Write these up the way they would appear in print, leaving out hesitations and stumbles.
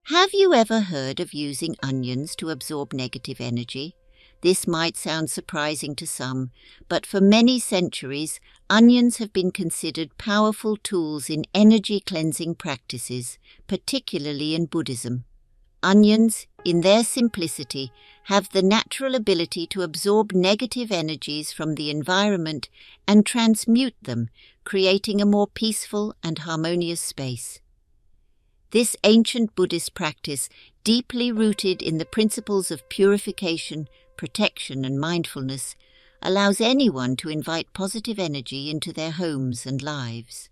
Have you ever heard of using onions to absorb negative energy? This might sound surprising to some, but for many centuries, onions have been considered powerful tools in energy cleansing practices, particularly in Buddhism. Onions, in their simplicity, have the natural ability to absorb negative energies from the environment and transmute them, creating a more peaceful and harmonious space. This ancient Buddhist practice, deeply rooted in the principles of purification, protection and mindfulness, allows anyone to invite positive energy into their homes and lives.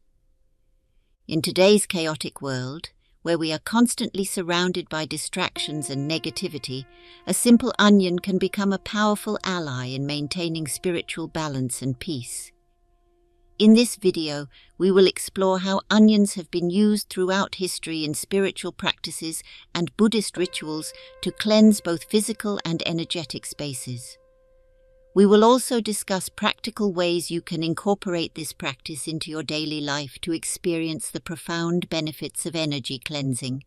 In today's chaotic world, where we are constantly surrounded by distractions and negativity, a simple onion can become a powerful ally in maintaining spiritual balance and peace. In this video, we will explore how onions have been used throughout history in spiritual practices and Buddhist rituals to cleanse both physical and energetic spaces. We will also discuss practical ways you can incorporate this practice into your daily life to experience the profound benefits of energy cleansing.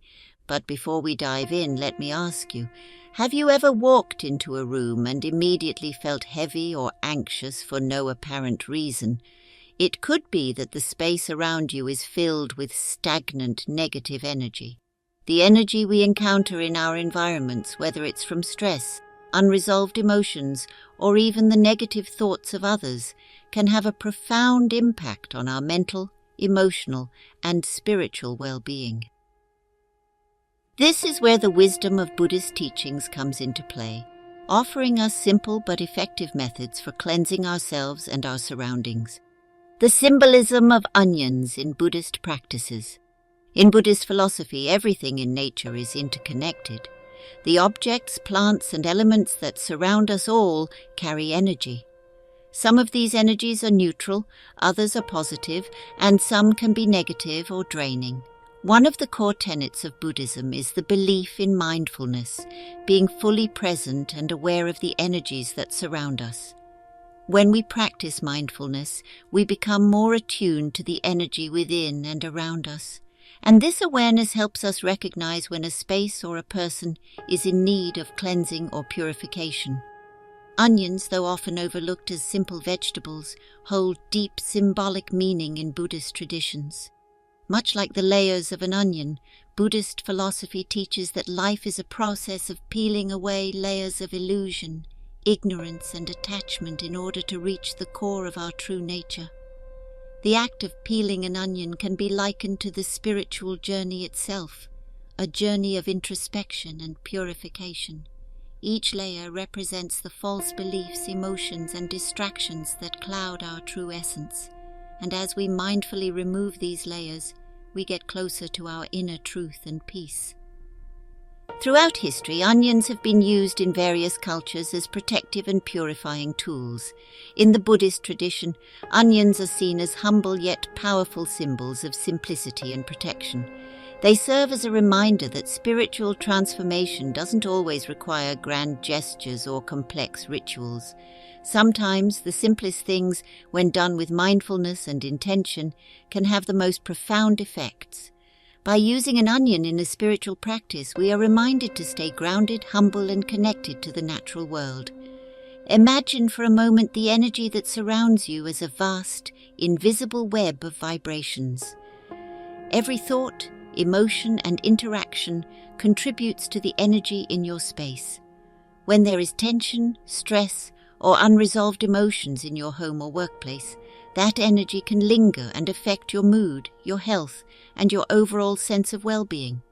But before we dive in, let me ask you, have you ever walked into a room and immediately felt heavy or anxious for no apparent reason? It could be that the space around you is filled with stagnant negative energy. The energy we encounter in our environments, whether it's from stress, unresolved emotions, or even the negative thoughts of others, can have a profound impact on our mental, emotional, and spiritual well-being. This is where the wisdom of Buddhist teachings comes into play, offering us simple but effective methods for cleansing ourselves and our surroundings. The symbolism of onions in Buddhist practices. In Buddhist philosophy, everything in nature is interconnected. The objects, plants, and elements that surround us all carry energy. Some of these energies are neutral, others are positive, and some can be negative or draining. One of the core tenets of Buddhism is the belief in mindfulness, being fully present and aware of the energies that surround us. When we practice mindfulness, we become more attuned to the energy within and around us, and this awareness helps us recognize when a space or a person is in need of cleansing or purification. Onions, though often overlooked as simple vegetables, hold deep symbolic meaning in Buddhist traditions. Much like the layers of an onion, Buddhist philosophy teaches that life is a process of peeling away layers of illusion, ignorance and attachment in order to reach the core of our true nature. The act of peeling an onion can be likened to the spiritual journey itself, a journey of introspection and purification. Each layer represents the false beliefs, emotions, and distractions that cloud our true essence, and as we mindfully remove these layers, we get closer to our inner truth and peace. Throughout history, onions have been used in various cultures as protective and purifying tools. In the Buddhist tradition, onions are seen as humble yet powerful symbols of simplicity and protection. They serve as a reminder that spiritual transformation doesn't always require grand gestures or complex rituals. Sometimes the simplest things, when done with mindfulness and intention, can have the most profound effects. By using an onion in a spiritual practice, we are reminded to stay grounded, humble, and connected to the natural world. Imagine for a moment the energy that surrounds you as a vast, invisible web of vibrations. Every thought, emotion, and interaction contributes to the energy in your space. When there is tension, stress, or unresolved emotions in your home or workplace, that energy can linger and affect your mood, your health, and your overall sense of well-being.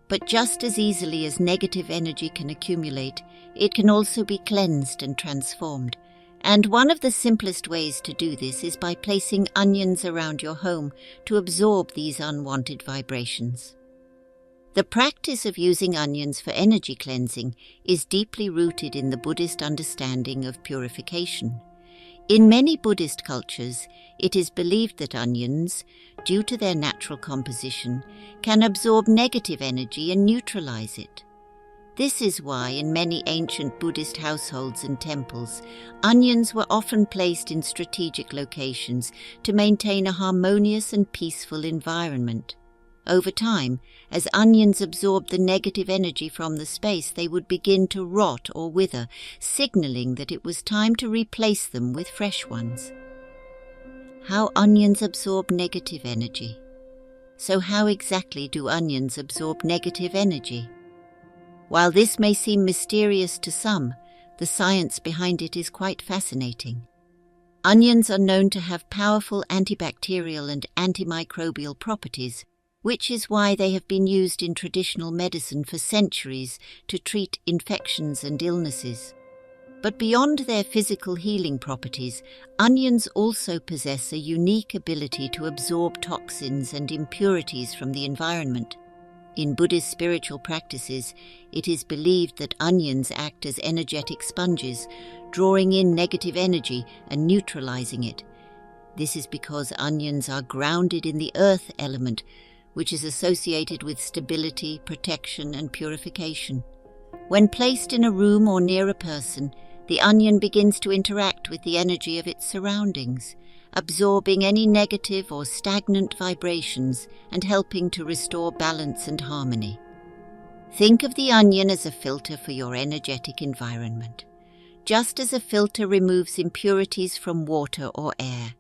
But just as easily as negative energy can accumulate, it can also be cleansed and transformed. And one of the simplest ways to do this is by placing onions around your home to absorb these unwanted vibrations. The practice of using onions for energy cleansing is deeply rooted in the Buddhist understanding of purification. In many Buddhist cultures, it is believed that onions, due to their natural composition, can absorb negative energy and neutralize it. This is why in many ancient Buddhist households and temples, onions were often placed in strategic locations to maintain a harmonious and peaceful environment. Over time, as onions absorb the negative energy from the space, they would begin to rot or wither, signaling that it was time to replace them with fresh ones. How onions absorb negative energy. So how exactly do onions absorb negative energy? While this may seem mysterious to some, the science behind it is quite fascinating. Onions are known to have powerful antibacterial and antimicrobial properties, which is why they have been used in traditional medicine for centuries to treat infections and illnesses. But beyond their physical healing properties, onions also possess a unique ability to absorb toxins and impurities from the environment. In Buddhist spiritual practices, it is believed that onions act as energetic sponges, drawing in negative energy and neutralizing it. This is because onions are grounded in the earth element, which is associated with stability, protection, and purification. When placed in a room or near a person, the onion begins to interact with the energy of its surroundings, absorbing any negative or stagnant vibrations and helping to restore balance and harmony. Think of the onion as a filter for your energetic environment. Just as a filter removes impurities from water or air,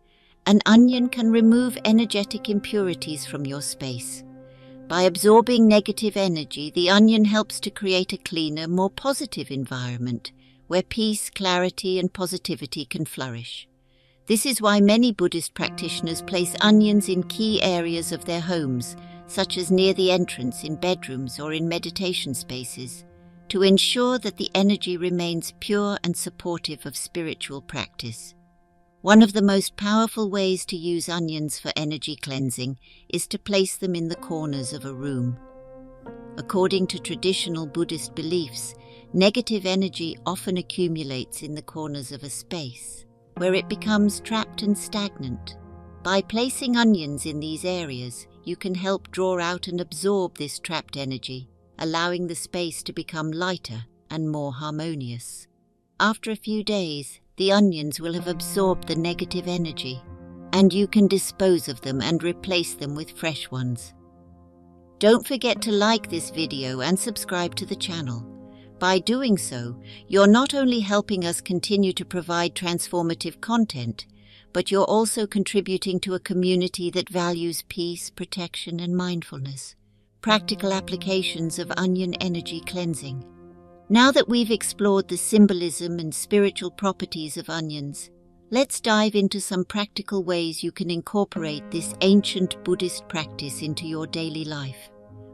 an onion can remove energetic impurities from your space. By absorbing negative energy, the onion helps to create a cleaner, more positive environment where peace, clarity, and positivity can flourish. This is why many Buddhist practitioners place onions in key areas of their homes, such as near the entrance, in bedrooms, or in meditation spaces, to ensure that the energy remains pure and supportive of spiritual practice. One of the most powerful ways to use onions for energy cleansing is to place them in the corners of a room. According to traditional Buddhist beliefs, negative energy often accumulates in the corners of a space, where it becomes trapped and stagnant. By placing onions in these areas, you can help draw out and absorb this trapped energy, allowing the space to become lighter and more harmonious. After a few days, the onions will have absorbed the negative energy, and you can dispose of them and replace them with fresh ones. Don't forget to like this video and subscribe to the channel. By doing so, you're not only helping us continue to provide transformative content, but you're also contributing to a community that values peace, protection, and mindfulness. Practical applications of onion energy cleansing. Now that we've explored the symbolism and spiritual properties of onions, let's dive into some practical ways you can incorporate this ancient Buddhist practice into your daily life.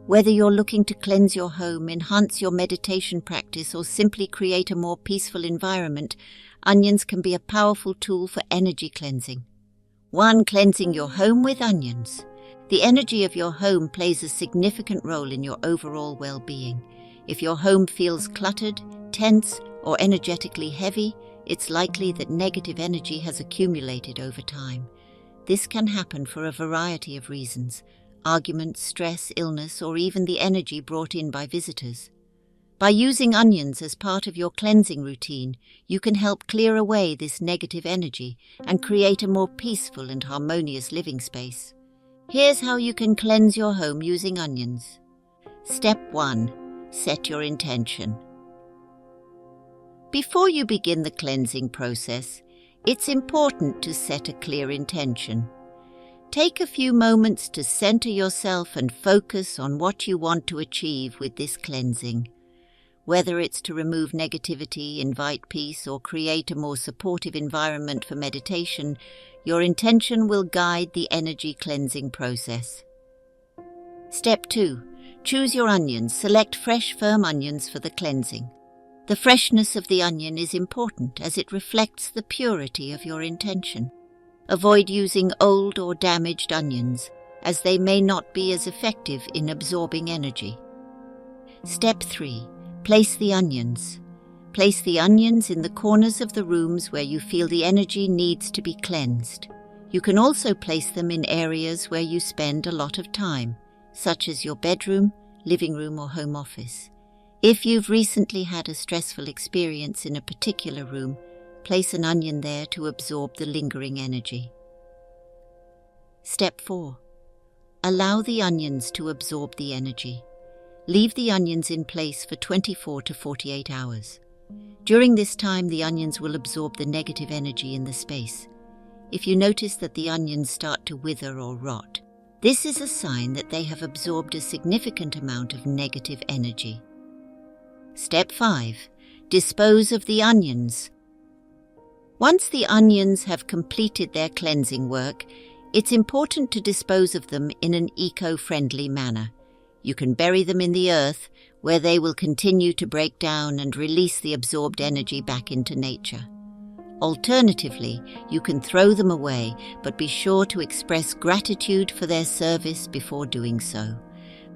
Whether you're looking to cleanse your home, enhance your meditation practice, or simply create a more peaceful environment, onions can be a powerful tool for energy cleansing. 1. Cleansing your home with onions. The energy of your home plays a significant role in your overall well-being. If your home feels cluttered, tense, or energetically heavy, it's likely that negative energy has accumulated over time. This can happen for a variety of reasons: arguments, stress, illness, or even the energy brought in by visitors. By using onions as part of your cleansing routine, you can help clear away this negative energy and create a more peaceful and harmonious living space. Here's how you can cleanse your home using onions. Step 1. Set your intention. Before you begin the cleansing process, it's important to set a clear intention. Take a few moments to center yourself and focus on what you want to achieve with this cleansing. Whether it's to remove negativity, invite peace, or create a more supportive environment for meditation, your intention will guide the energy cleansing process. Step 2. Choose your onions. Select fresh, firm onions for the cleansing. The freshness of the onion is important as it reflects the purity of your intention. Avoid using old or damaged onions, as they may not be as effective in absorbing energy. Step 3. Place the onions. Place the onions in the corners of the rooms where you feel the energy needs to be cleansed. You can also place them in areas where you spend a lot of time, such as your bedroom, living room, or home office. If you've recently had a stressful experience in a particular room, place an onion there to absorb the lingering energy. Step 4. Allow the onions to absorb the energy. Leave the onions in place for 24 to 48 hours. During this time, the onions will absorb the negative energy in the space. If you notice that the onions start to wither or rot, this is a sign that they have absorbed a significant amount of negative energy. Step 5. Dispose of the onions. Once the onions have completed their cleansing work, it's important to dispose of them in an eco-friendly manner. You can bury them in the earth, where they will continue to break down and release the absorbed energy back into nature. Alternatively, you can throw them away, but be sure to express gratitude for their service before doing so.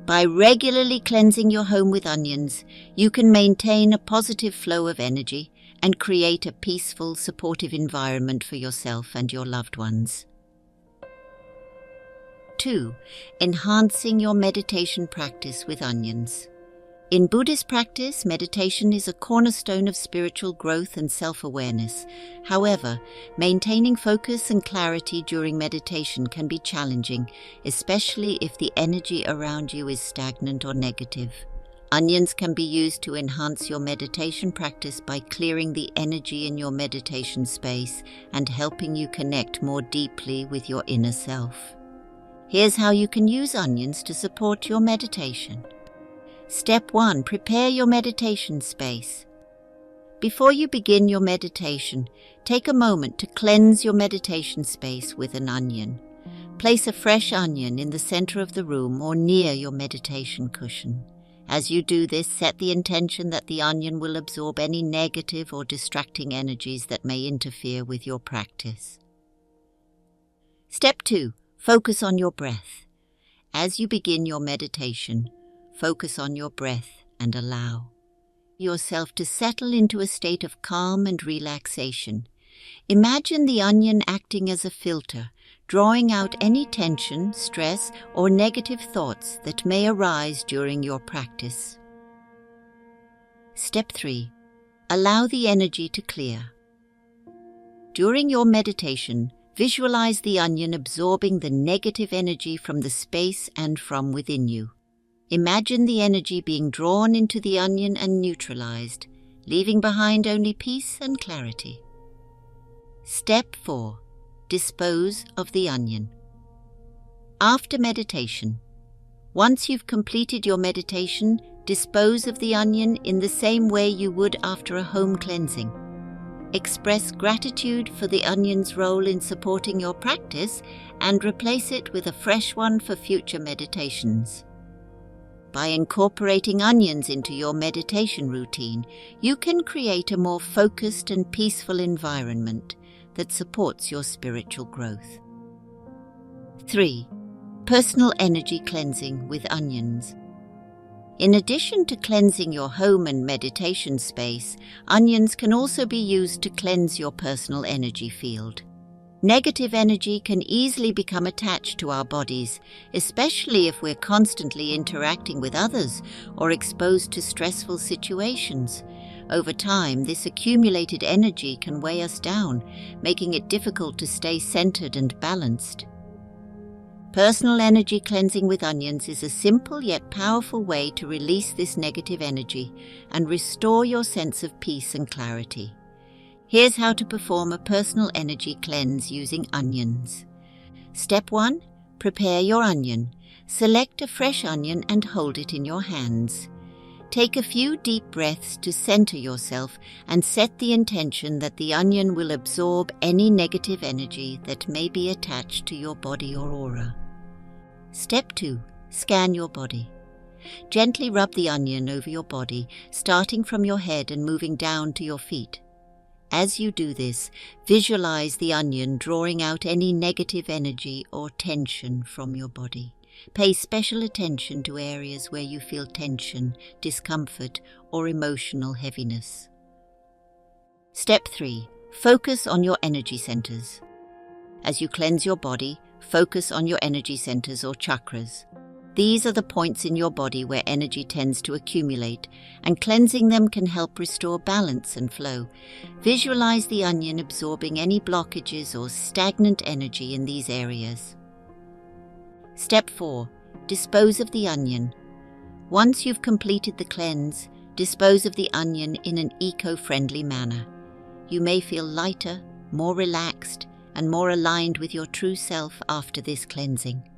By regularly cleansing your home with onions, you can maintain a positive flow of energy and create a peaceful, supportive environment for yourself and your loved ones. 2. Enhancing your meditation practice with onions. In Buddhist practice, meditation is a cornerstone of spiritual growth and self-awareness. However, maintaining focus and clarity during meditation can be challenging, especially if the energy around you is stagnant or negative. Onions can be used to enhance your meditation practice by clearing the energy in your meditation space and helping you connect more deeply with your inner self. Here's how you can use onions to support your meditation. Step 1. Prepare your meditation space. Before you begin your meditation, take a moment to cleanse your meditation space with an onion. Place a fresh onion in the center of the room or near your meditation cushion. As you do this, set the intention that the onion will absorb any negative or distracting energies that may interfere with your practice. Step 2. Focus on your breath. As you begin your meditation, focus on your breath and allow yourself to settle into a state of calm and relaxation. Imagine the onion acting as a filter, drawing out any tension, stress, or negative thoughts that may arise during your practice. Step 3. Allow the energy to clear. During your meditation, visualize the onion absorbing the negative energy from the space and from within you. Imagine the energy being drawn into the onion and neutralized, leaving behind only peace and clarity. Step 4. Dispose of the onion. After meditation, once you've completed your meditation, dispose of the onion in the same way you would after a home cleansing. Express gratitude for the onion's role in supporting your practice and replace it with a fresh one for future meditations. By incorporating onions into your meditation routine, you can create a more focused and peaceful environment that supports your spiritual growth. 3. Personal energy cleansing with onions. In addition to cleansing your home and meditation space, onions can also be used to cleanse your personal energy field. Negative energy can easily become attached to our bodies, especially if we're constantly interacting with others or exposed to stressful situations. Over time, this accumulated energy can weigh us down, making it difficult to stay centered and balanced. Personal energy cleansing with onions is a simple yet powerful way to release this negative energy and restore your sense of peace and clarity. Here's how to perform a personal energy cleanse using onions. Step 1. Prepare your onion. Select a fresh onion and hold it in your hands. Take a few deep breaths to center yourself and set the intention that the onion will absorb any negative energy that may be attached to your body or aura. Step 2. Scan your body. Gently rub the onion over your body, starting from your head and moving down to your feet. As you do this, visualize the onion drawing out any negative energy or tension from your body. Pay special attention to areas where you feel tension, discomfort, or emotional heaviness. Step 3. Focus on your energy centers. As you cleanse your body, focus on your energy centers or chakras. These are the points in your body where energy tends to accumulate, and cleansing them can help restore balance and flow. Visualize the onion absorbing any blockages or stagnant energy in these areas. Step 4. Dispose of the onion. Once you've completed the cleanse, dispose of the onion in an eco-friendly manner. You may feel lighter, more relaxed, and more aligned with your true self after this cleansing.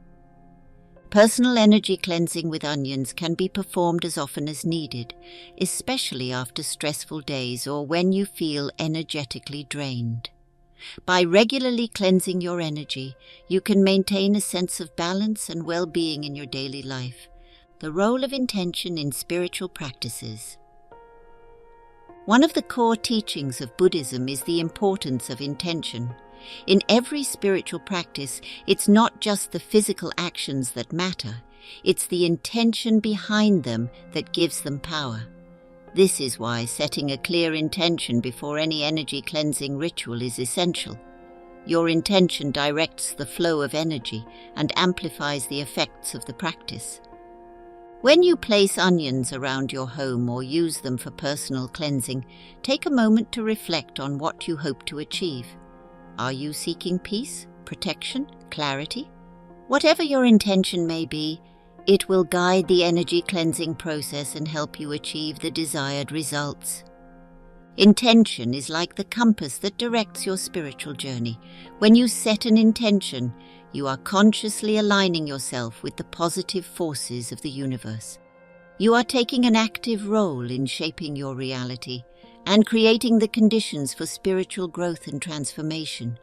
Personal energy cleansing with onions can be performed as often as needed, especially after stressful days or when you feel energetically drained. By regularly cleansing your energy, you can maintain a sense of balance and well-being in your daily life. The role of intention in spiritual practices. One of the core teachings of Buddhism is the importance of intention. In every spiritual practice, it's not just the physical actions that matter, it's the intention behind them that gives them power. This is why setting a clear intention before any energy cleansing ritual is essential. Your intention directs the flow of energy and amplifies the effects of the practice. When you place onions around your home or use them for personal cleansing, take a moment to reflect on what you hope to achieve. Are you seeking peace, protection, clarity? Whatever your intention may be, it will guide the energy cleansing process and help you achieve the desired results. Intention is like the compass that directs your spiritual journey. When you set an intention, you are consciously aligning yourself with the positive forces of the universe. You are taking an active role in shaping your reality and creating the conditions for spiritual growth and transformation.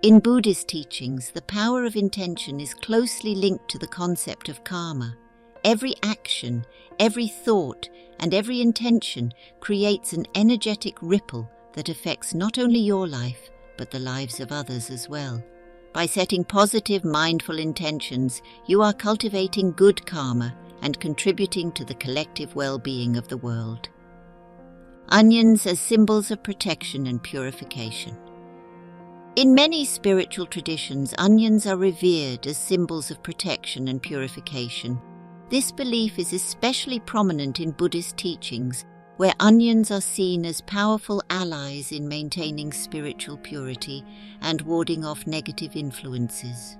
In Buddhist teachings, the power of intention is closely linked to the concept of karma. Every action, every thought, and every intention creates an energetic ripple that affects not only your life, but the lives of others as well. By setting positive, mindful intentions, you are cultivating good karma and contributing to the collective well-being of the world. Onions as symbols of protection and purification. In many spiritual traditions, onions are revered as symbols of protection and purification. This belief is especially prominent in Buddhist teachings, where onions are seen as powerful allies in maintaining spiritual purity and warding off negative influences.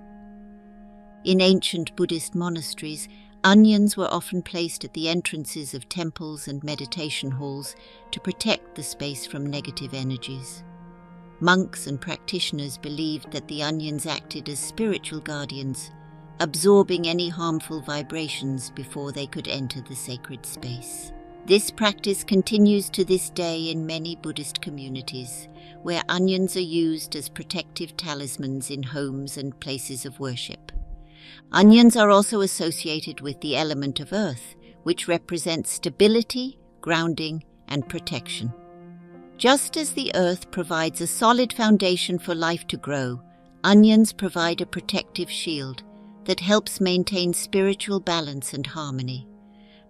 In ancient Buddhist monasteries, onions were often placed at the entrances of temples and meditation halls to protect the space from negative energies. Monks and practitioners believed that the onions acted as spiritual guardians, absorbing any harmful vibrations before they could enter the sacred space. This practice continues to this day in many Buddhist communities, where onions are used as protective talismans in homes and places of worship. Onions are also associated with the element of earth, which represents stability, grounding, and protection. Just as the earth provides a solid foundation for life to grow, onions provide a protective shield that helps maintain spiritual balance and harmony.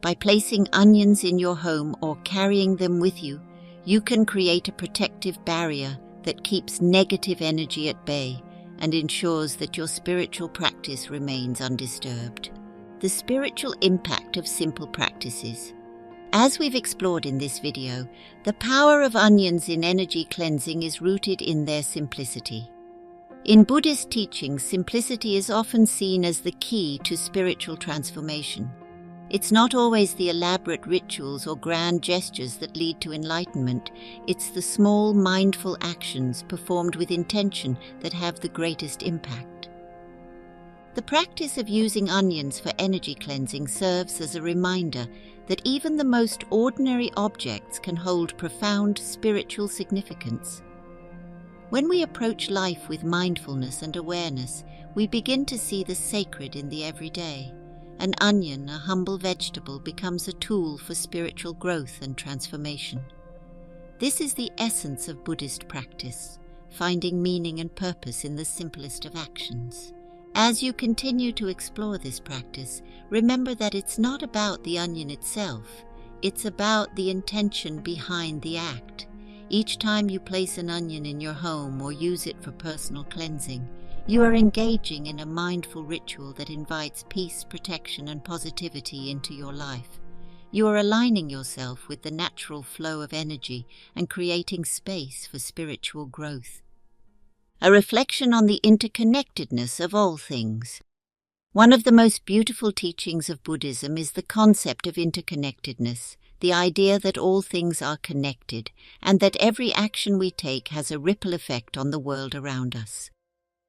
By placing onions in your home or carrying them with you, you can create a protective barrier that keeps negative energy at bay and ensures that your spiritual practice remains undisturbed. The spiritual impact of simple practices. As we've explored in this video, the power of onions in energy cleansing is rooted in their simplicity. In Buddhist teachings, simplicity is often seen as the key to spiritual transformation. It's not always the elaborate rituals or grand gestures that lead to enlightenment. It's the small, mindful actions performed with intention that have the greatest impact. The practice of using onions for energy cleansing serves as a reminder that even the most ordinary objects can hold profound spiritual significance. When we approach life with mindfulness and awareness, we begin to see the sacred in the everyday. An onion, a humble vegetable, becomes a tool for spiritual growth and transformation. This is the essence of Buddhist practice, finding meaning and purpose in the simplest of actions. As you continue to explore this practice, remember that it's not about the onion itself, it's about the intention behind the act. Each time you place an onion in your home or use it for personal cleansing, you are engaging in a mindful ritual that invites peace, protection, and positivity into your life. You are aligning yourself with the natural flow of energy and creating space for spiritual growth. A reflection on the interconnectedness of all things. One of the most beautiful teachings of Buddhism is the concept of interconnectedness, the idea that all things are connected and that every action we take has a ripple effect on the world around us.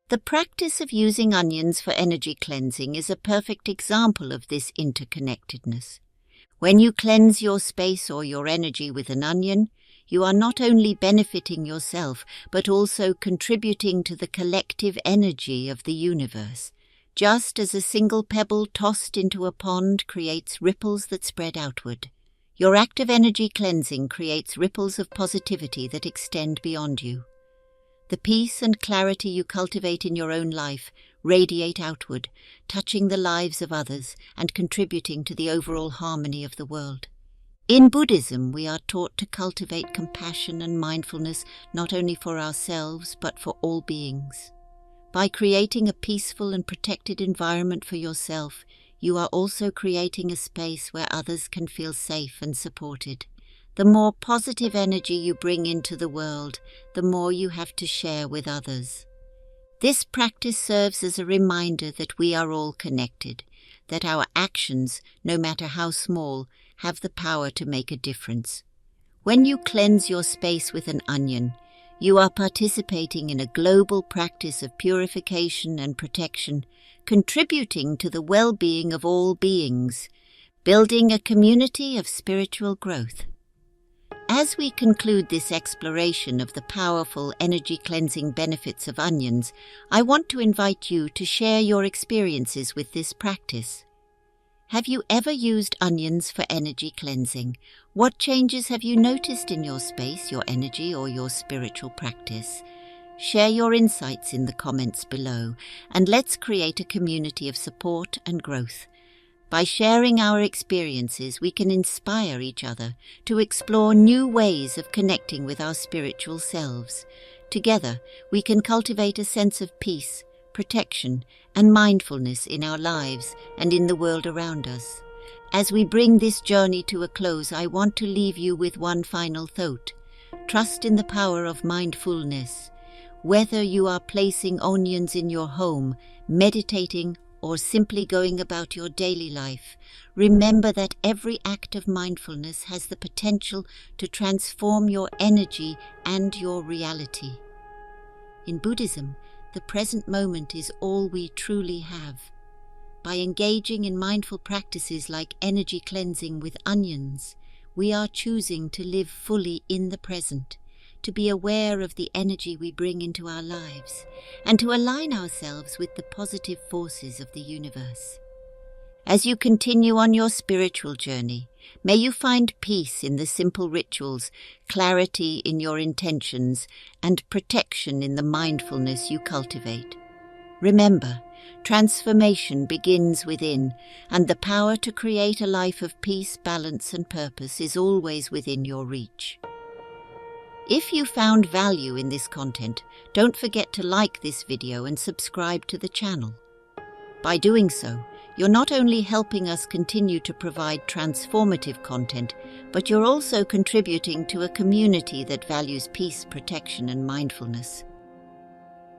The practice of using onions for energy cleansing is a perfect example of this interconnectedness. When you cleanse your space or your energy with an onion, you are not only benefiting yourself, but also contributing to the collective energy of the universe, just as a single pebble tossed into a pond creates ripples that spread outward. Your act of energy cleansing creates ripples of positivity that extend beyond you. The peace and clarity you cultivate in your own life radiate outward, touching the lives of others and contributing to the overall harmony of the world. In Buddhism, we are taught to cultivate compassion and mindfulness not only for ourselves but for all beings. By creating a peaceful and protected environment for yourself, you are also creating a space where others can feel safe and supported. The more positive energy you bring into the world, the more you have to share with others. This practice serves as a reminder that we are all connected, that our actions, no matter how small, have the power to make a difference. When you cleanse your space with an onion, you are participating in a global practice of purification and protection, contributing to the well-being of all beings, building a community of spiritual growth. As we conclude this exploration of the powerful energy-cleansing benefits of onions, I want to invite you to share your experiences with this practice. Have you ever used onions for energy cleansing? What changes have you noticed in your space, your energy, or your spiritual practice? Share your insights in the comments below, and let's create a community of support and growth. By sharing our experiences, we can inspire each other to explore new ways of connecting with our spiritual selves. Together, we can cultivate a sense of peace, protection, and mindfulness in our lives and in the world around us. As we bring this journey to a close, I want to leave you with one final thought. Trust in the power of mindfulness. Whether you are placing onions in your home, meditating, or simply going about your daily life, remember that every act of mindfulness has the potential to transform your energy and your reality. In Buddhism, the present moment is all we truly have. By engaging in mindful practices like energy cleansing with onions, we are choosing to live fully in the present, to be aware of the energy we bring into our lives, and to align ourselves with the positive forces of the universe. As you continue on your spiritual journey, may you find peace in the simple rituals, clarity in your intentions, and protection in the mindfulness you cultivate. Remember, transformation begins within, and the power to create a life of peace, balance, and purpose is always within your reach. If you found value in this content, don't forget to like this video and subscribe to the channel. By doing so, you're not only helping us continue to provide transformative content, but you're also contributing to a community that values peace, protection, and mindfulness.